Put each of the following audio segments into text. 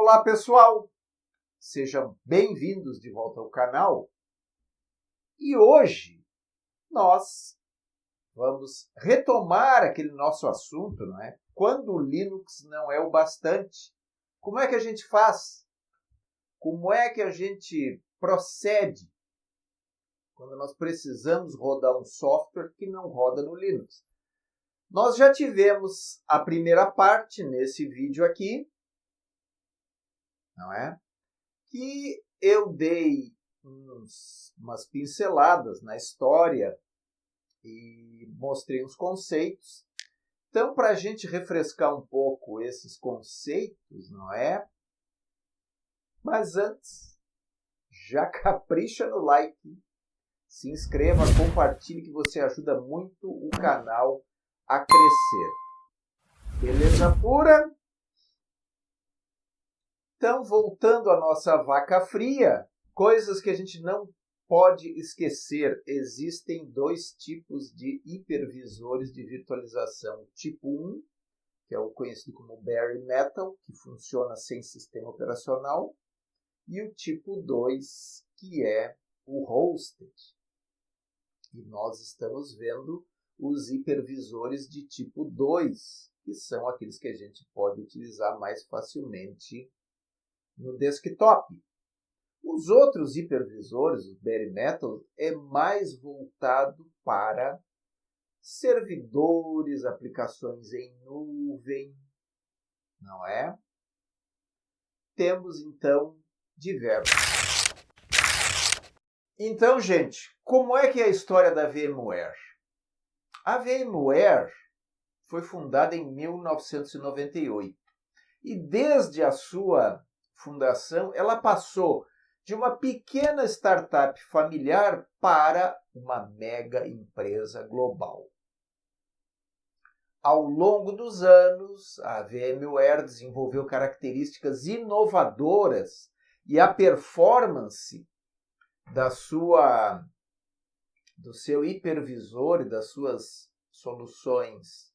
Olá pessoal, sejam bem-vindos de volta ao canal e hoje nós vamos retomar aquele nosso assunto, não é? Quando o Linux não é o bastante, como é que a gente faz? Como é que a gente procede quando nós precisamos rodar um software que não roda no Linux? Nós já tivemos a primeira parte nesse vídeo aqui, não é? Que eu dei umas pinceladas na história e mostrei uns conceitos. Então, para a gente refrescar um pouco esses conceitos, não é? Mas antes, já capricha no like, se inscreva, compartilhe que você ajuda muito o canal a crescer. Beleza pura? Então, voltando à nossa vaca fria, coisas que a gente não pode esquecer. Existem dois tipos de hipervisores de virtualização. O tipo 1, que é o conhecido como Bare Metal, que funciona sem sistema operacional. E o tipo 2, que é o Hosted. E nós estamos vendo os hipervisores de tipo 2, que são aqueles que a gente pode utilizar mais facilmente no desktop. Os outros hipervisores, o Bare Metal, é mais voltado para servidores, aplicações em nuvem, não é? Temos, então, diversos. Então, gente, como é que é a história da VMware? A VMware foi fundada em 1998 e desde a sua fundação, ela passou de uma pequena startup familiar para uma mega empresa global. Ao longo dos anos, a VMware desenvolveu características inovadoras e a performance do seu hipervisor e das suas soluções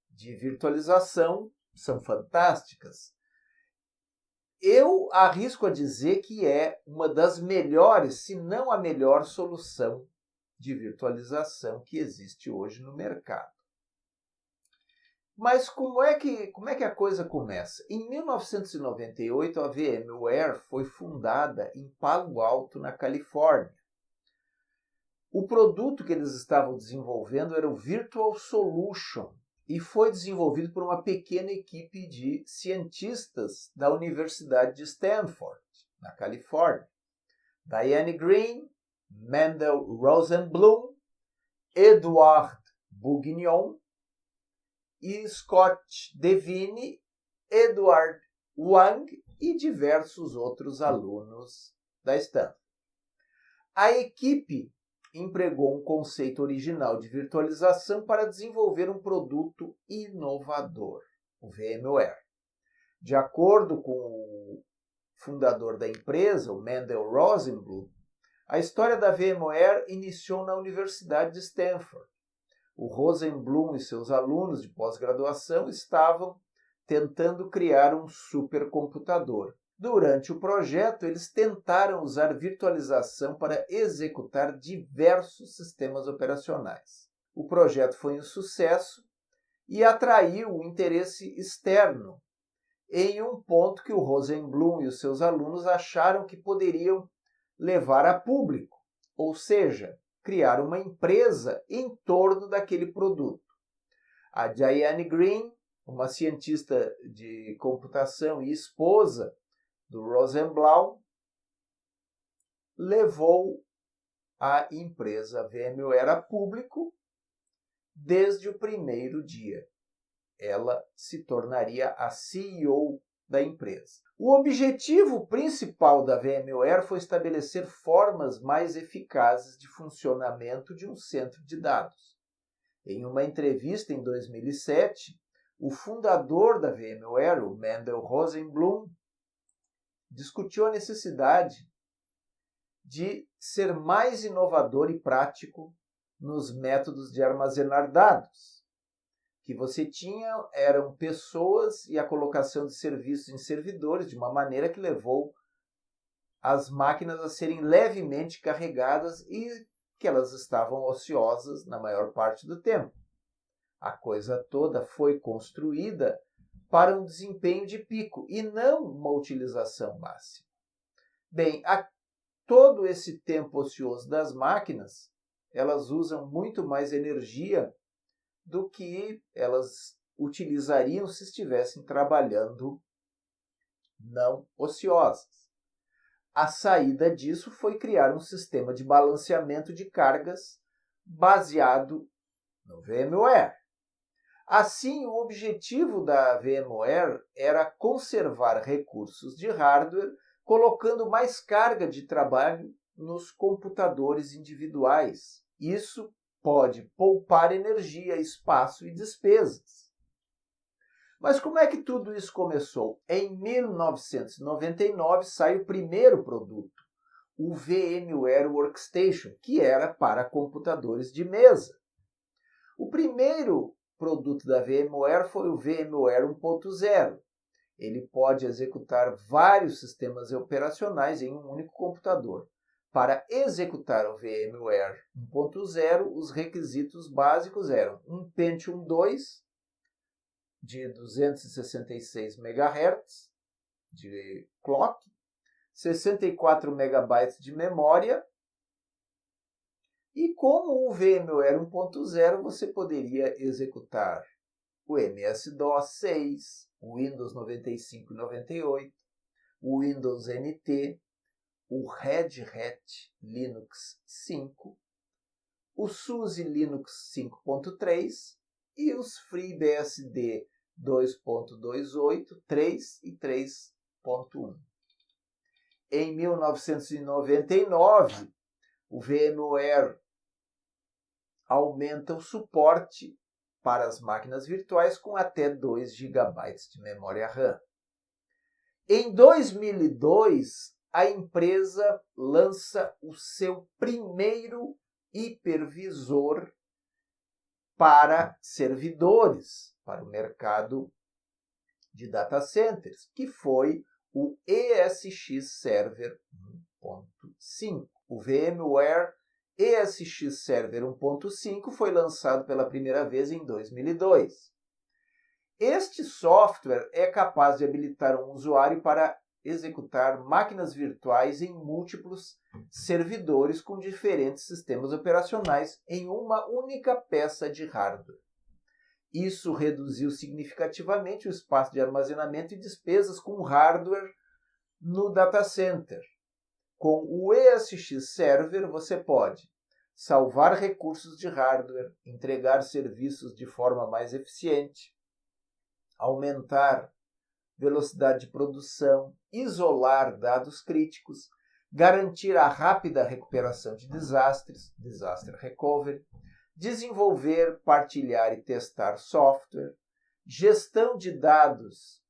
de virtualização são fantásticas. Eu arrisco a dizer que é uma das melhores, se não a melhor solução de virtualização que existe hoje no mercado. Mas como é que a coisa começa? Em 1998, a VMware foi fundada em Palo Alto, na Califórnia. O produto que eles estavam desenvolvendo era o Virtual Solution, e foi desenvolvido por uma pequena equipe de cientistas da Universidade de Stanford, na Califórnia. Diane Green, Mendel Rosenblum, Edward Bourguignon e Scott Devine, Edward Wang e diversos outros alunos da Stanford. A equipe empregou um conceito original de virtualização para desenvolver um produto inovador, o VMware. De acordo com o fundador da empresa, o Mendel Rosenblum, a história da VMware iniciou na Universidade de Stanford. O Rosenblum e seus alunos de pós-graduação estavam tentando criar um supercomputador. Durante o projeto, eles tentaram usar virtualização para executar diversos sistemas operacionais. O projeto foi um sucesso e atraiu o interesse externo, em um ponto que o Rosenblum e os seus alunos acharam que poderiam levar a público, ou seja, criar uma empresa em torno daquele produto. A Diane Green, uma cientista de computação e esposa do Rosenblum, levou a empresa VMware a público desde o primeiro dia. Ela se tornaria a CEO da empresa. O objetivo principal da VMware foi estabelecer formas mais eficazes de funcionamento de um centro de dados. Em uma entrevista em 2007, o fundador da VMware, o Mendel Rosenblum, discutiu a necessidade de ser mais inovador e prático nos métodos de armazenar dados. que você tinha eram pessoas e a colocação de serviços em servidores, de uma maneira que levou as máquinas a serem levemente carregadas e que elas estavam ociosas na maior parte do tempo. A coisa toda foi construída para um desempenho de pico e não uma utilização máxima. Bem, todo esse tempo ocioso das máquinas, elas usam muito mais energia do que elas utilizariam se estivessem trabalhando não ociosas. A saída disso foi criar um sistema de balanceamento de cargas baseado no VMware. Assim, o objetivo da VMware era conservar recursos de hardware, colocando mais carga de trabalho nos computadores individuais. Isso pode poupar energia, espaço e despesas. Mas como é que tudo isso começou? Em 1999 sai o primeiro produto, o VMware Workstation, que era para computadores de mesa. O primeiro produto da VMware foi o VMware 1.0. Ele pode executar vários sistemas operacionais em um único computador. Para executar o VMware 1.0, os requisitos básicos eram um Pentium 2 de 266 MHz de clock, 64 MB de memória, e como o VMware 1.0 você poderia executar o MS-DOS 6, o Windows 95 e 98, o Windows NT, o Red Hat Linux 5, o SUSE Linux 5.3 e os FreeBSD 2.28, 3 e 3.1. Em 1999, o VMware aumenta o suporte para as máquinas virtuais com até 2 GB de memória RAM. Em 2002, a empresa lança o seu primeiro hipervisor para servidores, para o mercado de data centers, que foi o ESX Server 1.5. O VMware ESX Server 1.5 foi lançado pela primeira vez em 2002. Este software é capaz de habilitar um usuário para executar máquinas virtuais em múltiplos servidores com diferentes sistemas operacionais em uma única peça de hardware. Isso reduziu significativamente o espaço de armazenamento e despesas com hardware no data center. Com o ESX Server, você pode salvar recursos de hardware, entregar serviços de forma mais eficiente, aumentar velocidade de produção, isolar dados críticos, garantir a rápida recuperação de desastres, disaster recovery, desenvolver, partilhar e testar software, gestão de dados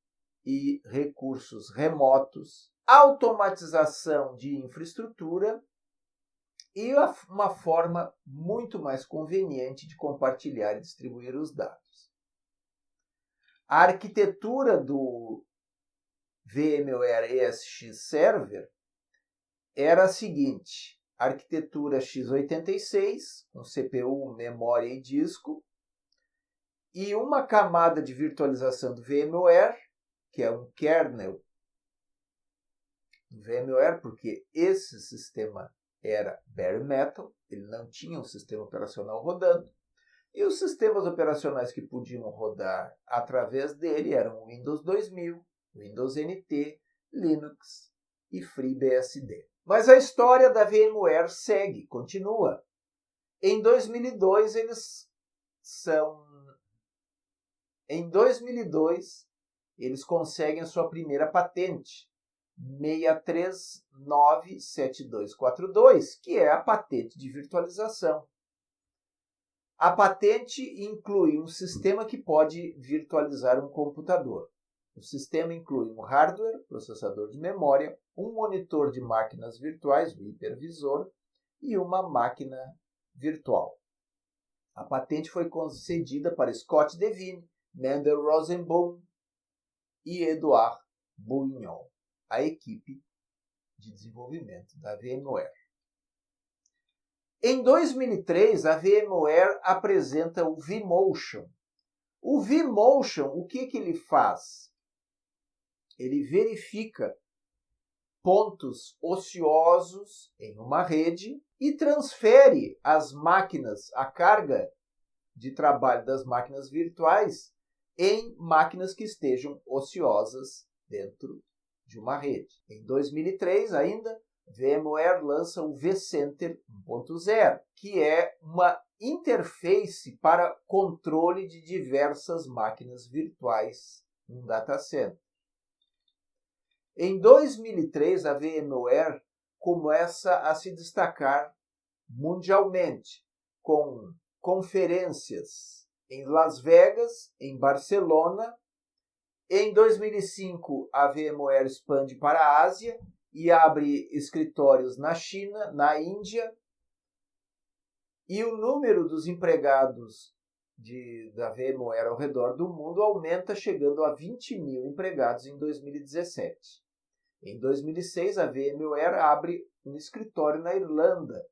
e recursos remotos, automatização de infraestrutura e uma forma muito mais conveniente de compartilhar e distribuir os dados. A arquitetura do VMware ESX Server era a seguinte: arquitetura x86, com CPU, memória e disco, e uma camada de virtualização do VMware, que é um kernel do VMware, porque esse sistema era bare metal, ele não tinha um sistema operacional rodando, e os sistemas operacionais que podiam rodar através dele eram o Windows 2000, Windows NT, Linux e FreeBSD. Mas a história da VMware segue, continua. Em 2002, eles conseguem a sua primeira patente, 6397242, que é a patente de virtualização. A patente inclui um sistema que pode virtualizar um computador. O sistema inclui um hardware, processador de memória, um monitor de máquinas virtuais, o hipervisor, e uma máquina virtual. A patente foi concedida para Scott Devine, Mendel Rosenbaum e Edouard Bourignon, a equipe de desenvolvimento da VMware. Em 2003, a VMware apresenta o vMotion. O vMotion, o que ele faz? Ele verifica pontos ociosos em uma rede e transfere as máquinas, a carga de trabalho das máquinas virtuais em máquinas que estejam ociosas dentro de uma rede. Em 2003 ainda, VMware lança o vCenter 1.0, que é uma interface para controle de diversas máquinas virtuais num data center. Em 2003, a VMware começa a se destacar mundialmente, com conferências em Las Vegas, em Barcelona. Em 2005, a VMware expande para a Ásia e abre escritórios na China, na Índia. E o número dos empregados da VMware ao redor do mundo aumenta, chegando a 20 mil empregados em 2017. Em 2006, a VMware abre um escritório na Irlanda,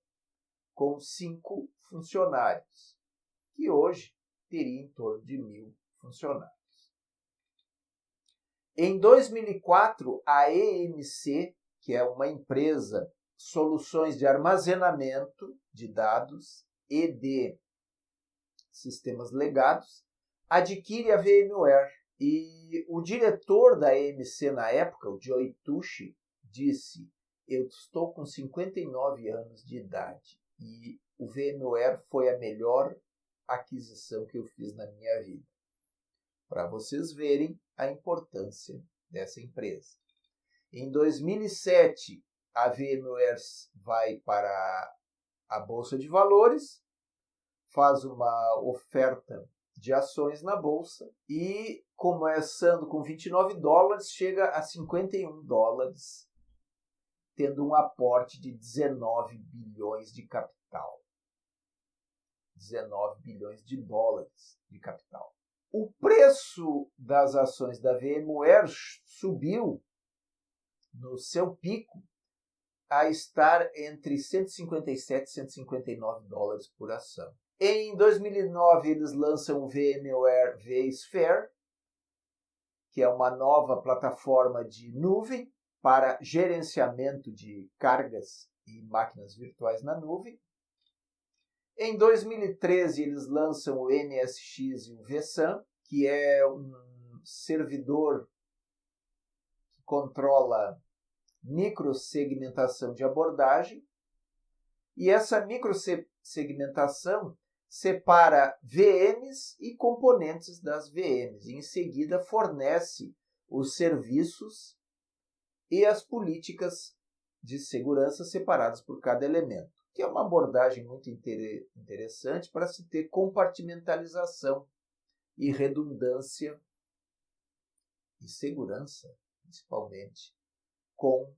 com 5 funcionários, que hoje teria em torno de 1.000 funcionários. Em 2004, a EMC, que é uma empresa soluções de armazenamento de dados e de sistemas legados, adquire a VMware. E o diretor da EMC na época, o Joe Tucci, disse: eu estou com 59 anos de idade e o VMware foi a melhor aquisição que eu fiz na minha vida. Para vocês verem a importância dessa empresa. Em 2007, a VMware vai para a Bolsa de Valores, faz uma oferta de ações na Bolsa e, começando com $29, chega a $51, tendo um aporte de 19 bilhões de capital. 19 bilhões de dólares de capital. O preço das ações da VMware subiu no seu pico a estar entre 157 e 159 dólares por ação. Em 2009, eles lançam o VMware vSphere, que é uma nova plataforma de nuvem para gerenciamento de cargas e máquinas virtuais na nuvem. Em 2013, eles lançam o NSX e o vSAN, que é um servidor que controla microsegmentação de abordagem. E essa microsegmentação separa VMs e componentes das VMs. E em seguida, fornece os serviços e as políticas de segurança separadas por cada elemento, que é uma abordagem muito interessante para se ter compartimentalização e redundância e segurança, principalmente, com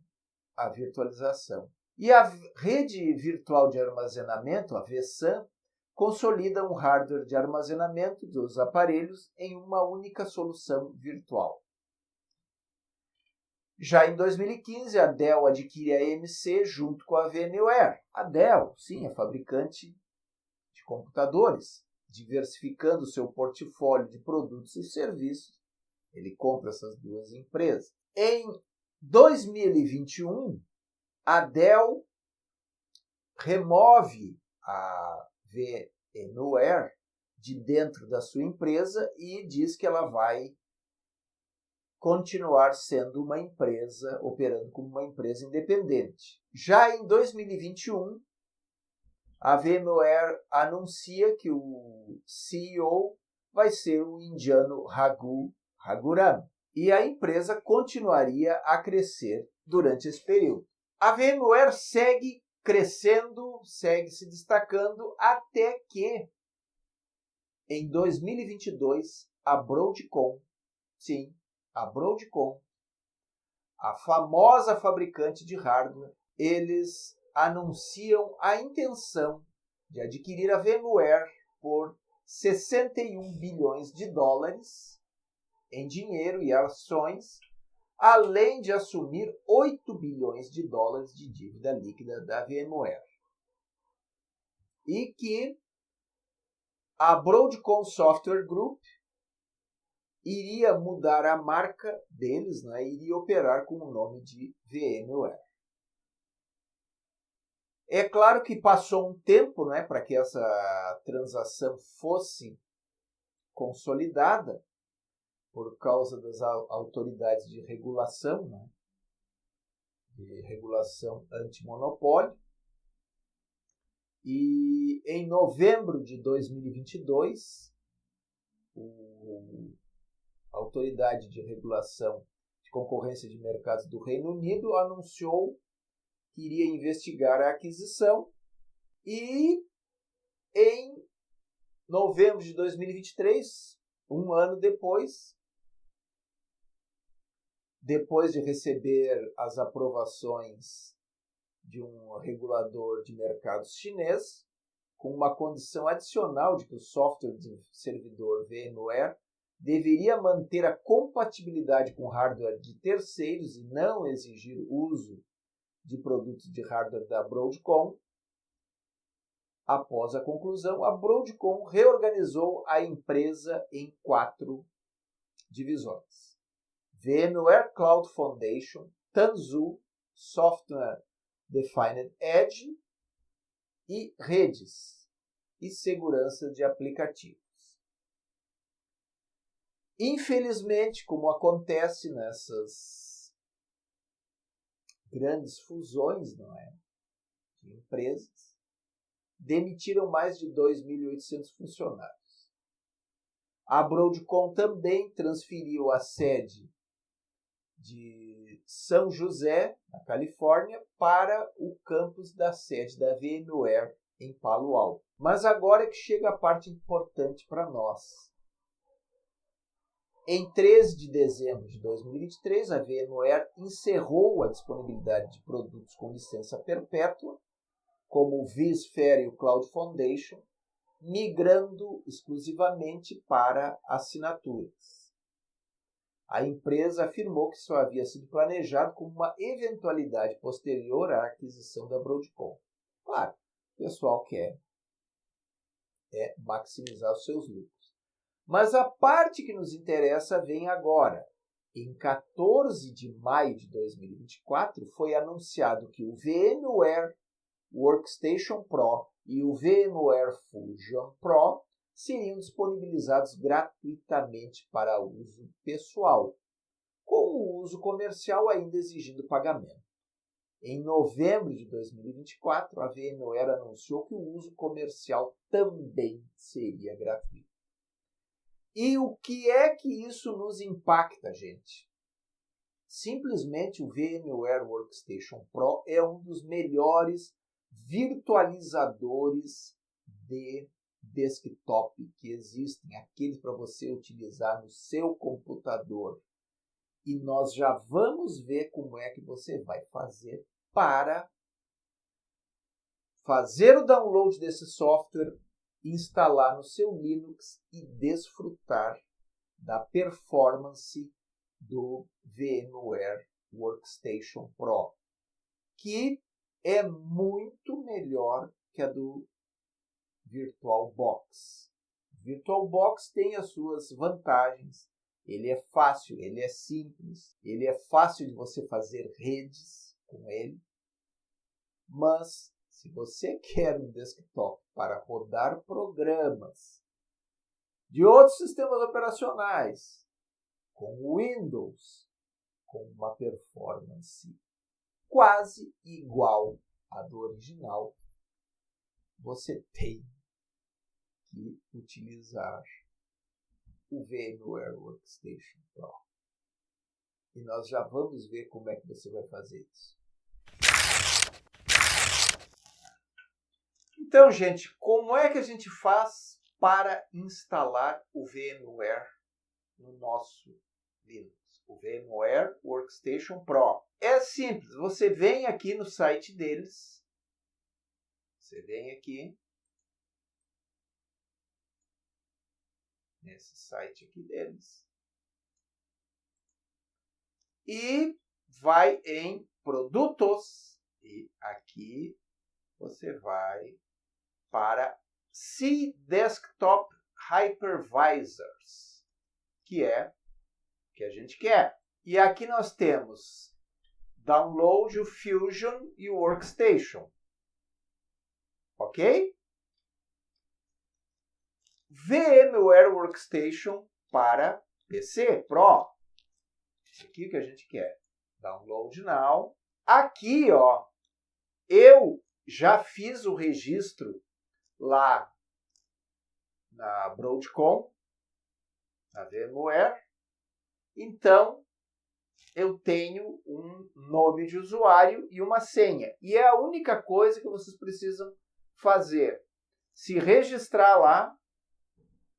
a virtualização. E a rede virtual de armazenamento, a vSAN, consolida um hardware de armazenamento dos aparelhos em uma única solução virtual. Já em 2015, a Dell adquire a EMC junto com a VMware. A Dell, sim, é fabricante de computadores, diversificando seu portfólio de produtos e serviços. Ele compra essas duas empresas. Em 2021, a Dell remove a VMware de dentro da sua empresa e diz que ela vai continuar sendo uma empresa, operando como uma empresa independente. Já em 2021, a VMware anuncia que o CEO vai ser o indiano Raghu Raghuram e a empresa continuaria a crescer durante esse período. A VMware segue crescendo, segue se destacando até que, em 2022, a Broadcom, sim, a Broadcom, a famosa fabricante de hardware, eles anunciam a intenção de adquirir a VMware por 61 bilhões de dólares em dinheiro e ações, além de assumir 8 bilhões de dólares de dívida líquida da VMware. E que a Broadcom Software Group iria mudar a marca deles, né, e iria operar com o nome de VMware. É claro que passou um tempo, né, para que essa transação fosse consolidada por causa das autoridades de regulação, né, de regulação antimonopólio. E em novembro de 2022, a Autoridade de Regulação de Concorrência de Mercados do Reino Unido anunciou que iria investigar a aquisição e em novembro de 2023, um ano depois de receber as aprovações de um regulador de mercados chinês, com uma condição adicional de que o software de servidor VMware deveria manter a compatibilidade com hardware de terceiros e não exigir o uso de produtos de hardware da Broadcom. Após a conclusão, a Broadcom reorganizou a empresa em 4 divisões: VMware Cloud Foundation, Tanzu, Software Defined Edge e redes e segurança de aplicativos. Infelizmente, como acontece nessas grandes fusões, não é, de empresas, demitiram mais de 2.800 funcionários. A Broadcom também transferiu a sede de São José, na Califórnia, para o campus da sede da VMware em Palo Alto. Mas agora é que chega a parte importante para nós. Em 13 de dezembro de 2023, a VMware encerrou a disponibilidade de produtos com licença perpétua, como o vSphere e o Cloud Foundation, migrando exclusivamente para assinaturas. A empresa afirmou que isso havia sido planejado como uma eventualidade posterior à aquisição da Broadcom. Claro, o pessoal quer maximizar os seus lucros. Mas a parte que nos interessa vem agora. Em 14 de maio de 2024, foi anunciado que o VMware Workstation Pro e o VMware Fusion Pro seriam disponibilizados gratuitamente para uso pessoal, com o uso comercial ainda exigindo pagamento. Em novembro de 2024, a VMware anunciou que o uso comercial também seria gratuito. E o que é que isso nos impacta, gente? Simplesmente o VMware Workstation Pro é um dos melhores virtualizadores de desktop que existem, aqueles para você utilizar no seu computador. E nós já vamos ver como é que você vai fazer para fazer o download desse software, instalar no seu Linux e desfrutar da performance do VMware Workstation Pro, que é muito melhor que a do VirtualBox. O VirtualBox tem as suas vantagens. Ele é fácil, ele é simples, ele é fácil de você fazer redes com ele. Mas se você quer um desktop para rodar programas de outros sistemas operacionais, com Windows, com uma performance quase igual à do original, você tem que utilizar o VMware Workstation Pro. E nós já vamos ver como é que você vai fazer isso. Então, gente, como é que a gente faz para instalar o VMware no nosso Linux? O VMware Workstation Pro. É simples, você vem aqui no site deles, você vem aqui, nesse site aqui deles. E vai em produtos. E aqui você vai para C Desktop Hypervisors, que é o que a gente quer. E aqui nós temos Download o Fusion e o Workstation. Ok? VMware Workstation para PC Pro. Isso aqui que a gente quer. Download now. Aqui, ó, eu já fiz o registro lá na Broadcom, na VMware. Então, eu tenho um nome de usuário e uma senha. E é a única coisa que vocês precisam fazer. Se registrar lá,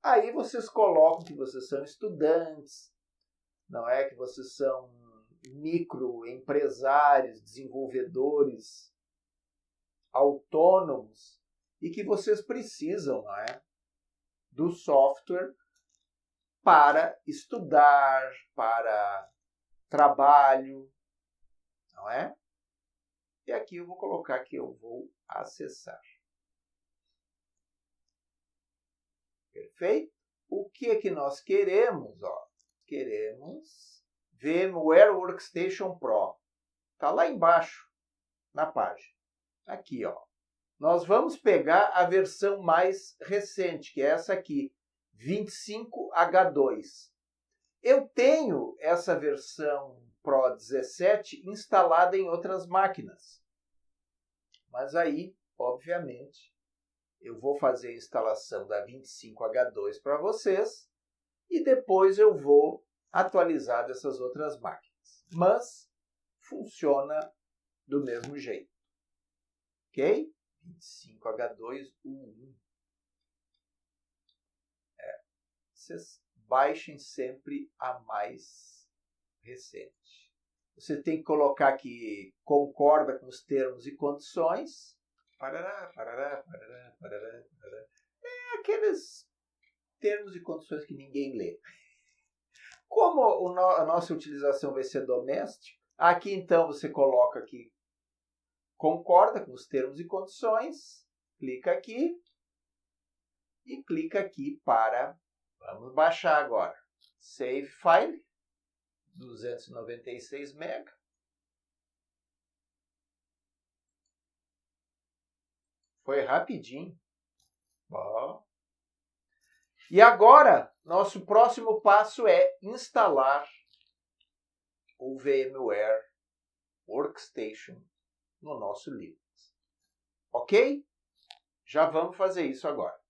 aí vocês colocam que vocês são estudantes, não é que vocês são microempresários, desenvolvedores, autônomos, e que vocês precisam, não é, do software para estudar, para trabalho, não é? E aqui eu vou colocar que eu vou acessar. Perfeito? O que é que nós queremos? Ó? Queremos VMware Workstation Pro. Está lá embaixo, na página. Aqui, ó. Nós vamos pegar a versão mais recente, que é essa aqui, 25H2. Eu tenho essa versão Pro 17 instalada em outras máquinas. Mas aí, obviamente, eu vou fazer a instalação da 25H2 para vocês e depois eu vou atualizar dessas outras máquinas. Mas funciona do mesmo jeito. Ok? 25H2U1. Vocês baixem sempre a mais recente. Você tem que colocar que concorda com os termos e condições. Parará, parará, parará, parará, parará. É aqueles termos e condições que ninguém lê. Como a nossa utilização vai ser doméstica, aqui então você coloca que concorda com os termos e condições, clica aqui e clica aqui para... Vamos baixar agora. Save File, 296 MB. Foi rapidinho. Bom. E agora, nosso próximo passo é instalar o VMware Workstation no nosso Linux. Ok? Já vamos fazer isso agora.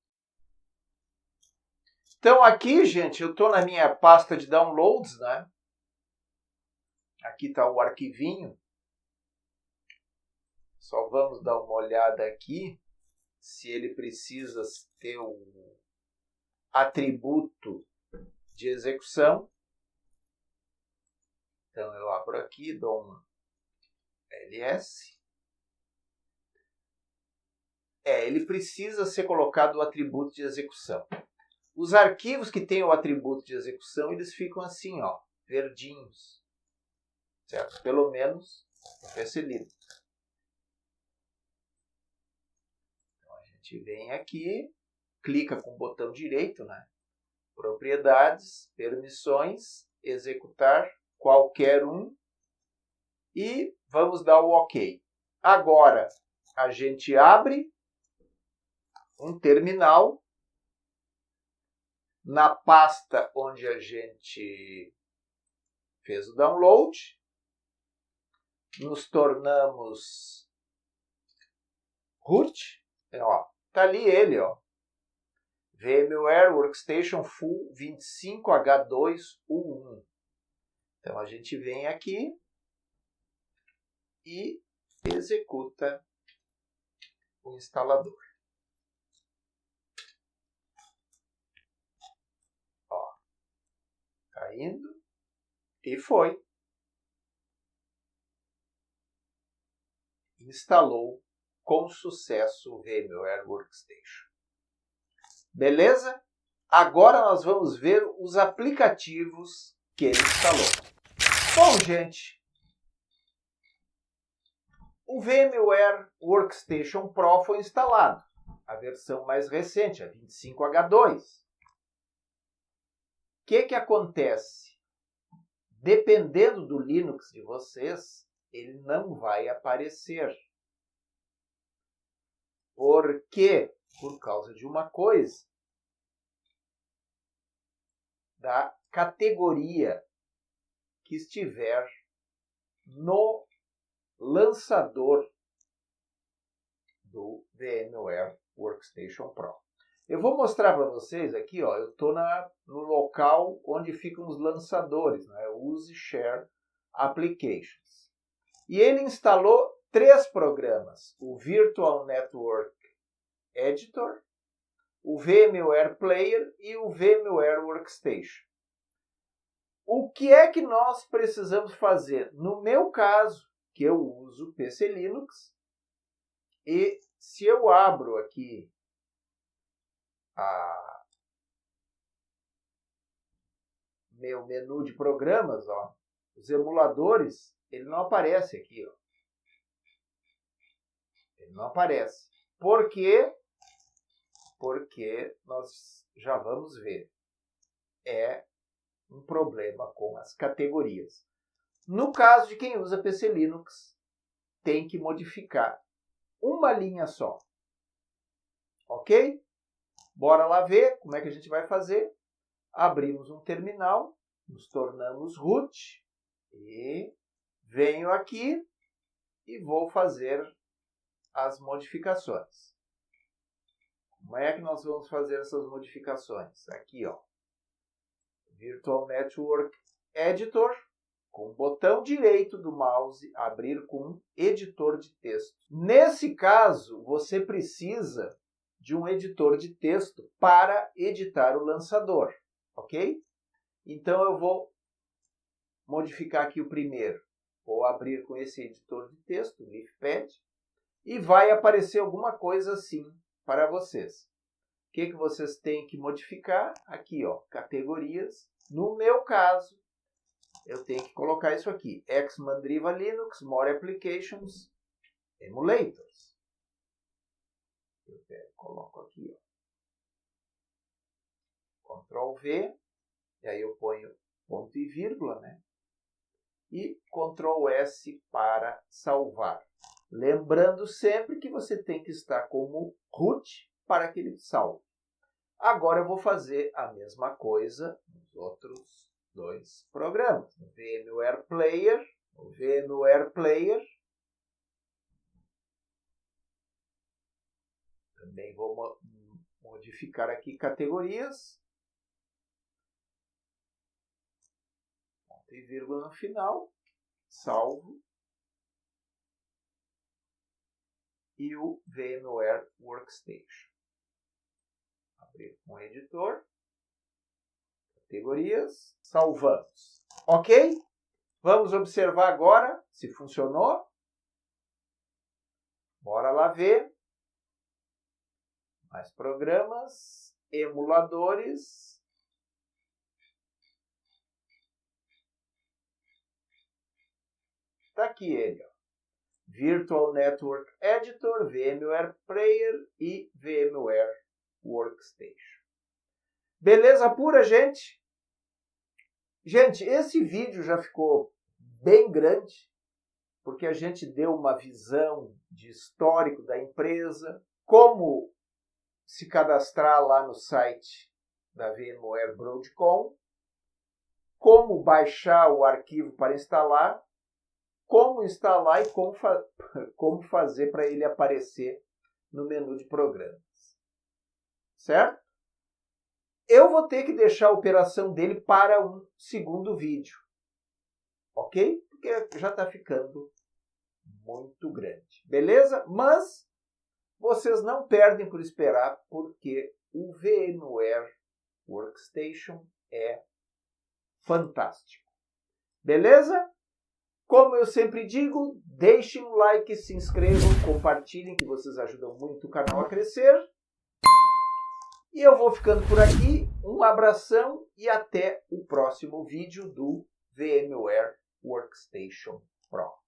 Então aqui, gente, eu estou na minha pasta de downloads, né? Aqui está o arquivinho. Só vamos dar uma olhada aqui se ele precisa ter o atributo de execução. Então eu abro aqui, dou um ls. Ele precisa ser colocado o atributo de execução. Os arquivos que têm o atributo de execução, eles ficam assim, ó, verdinhos. Certo? Pelo menos esse livro. Então a gente vem aqui, clica com o botão direito, né? Propriedades, permissões, executar qualquer um e vamos dar o OK. Agora a gente abre um terminal na pasta onde a gente fez o download. Nos tornamos root. Ó, tá ali ele, ó. VMware Workstation Full 25H2U1. Então a gente vem aqui e executa o instalador. Ó, tá indo e foi. Instalou com sucesso o VMware Workstation. Beleza? Agora nós vamos ver os aplicativos que ele instalou. Bom, gente, o VMware Workstation Pro foi instalado, a versão mais recente, a 25H2. O que acontece? Dependendo do Linux de vocês, ele não vai aparecer. Por quê? Por causa de uma coisa. Da categoria que estiver no lançador do VMware Workstation Pro. Eu vou mostrar para vocês aqui, ó, eu estou no local onde ficam os lançadores, né? Use Share Applications. E ele instalou 3 programas, o Virtual Network Editor, o VMware Player e o VMware Workstation. O que é que nós precisamos fazer? No meu caso, que eu uso PC Linux, e se eu abro aqui meu menu de programas, ó, os emuladores, ele não aparece aqui, ó. Ele não aparece. Por quê? Porque nós já vamos ver. É um problema com as categorias. No caso de quem usa PC Linux, tem que modificar uma linha só. Ok? Bora lá ver como é que a gente vai fazer. Abrimos um terminal, nos tornamos root e venho aqui e vou fazer as modificações. Como é que nós vamos fazer essas modificações? Aqui, ó. Virtual Network Editor, com o botão direito do mouse, abrir com editor de texto. Nesse caso, você precisa de um editor de texto para editar o lançador, ok? Então eu vou modificar aqui o primeiro. Vou abrir com esse editor de texto, Leafpad, e vai aparecer alguma coisa assim para vocês. O que vocês têm que modificar? Aqui, ó, categorias. No meu caso, eu tenho que colocar isso aqui. Xmandriva Linux, More Applications, Emulators. Eu coloco aqui, ó. Ctrl V, e aí eu ponho ponto e vírgula, né? E Ctrl S para salvar. Lembrando sempre que você tem que estar como root para que ele salve. Agora eu vou fazer a mesma coisa nos outros 2 programas. O VMware Player. Também vou modificar aqui categorias. Ponto e vírgula no final. Salvo. E o VMware Workstation. Abrir com o editor. Categorias. Salvamos. Ok? Vamos observar agora se funcionou. Bora lá ver. Mais programas. Emuladores. Está aqui ele, ó. Virtual Network Editor, VMware Player e VMware Workstation. Beleza pura, gente? Gente, esse vídeo já ficou bem grande, porque a gente deu uma visão de histórico da empresa, como se cadastrar lá no site da VMware Broadcom, como baixar o arquivo para instalar, como instalar e como fazer para ele aparecer no menu de programas. Certo? Eu vou ter que deixar a operação dele para um segundo vídeo. Ok? Porque já está ficando muito grande. Beleza? Mas vocês não perdem por esperar, porque o VMware Workstation é fantástico. Beleza? Como eu sempre digo, deixem um like, se inscrevam, compartilhem, que vocês ajudam muito o canal a crescer. E eu vou ficando por aqui. Um abração e até o próximo vídeo do VMware Workstation Pro.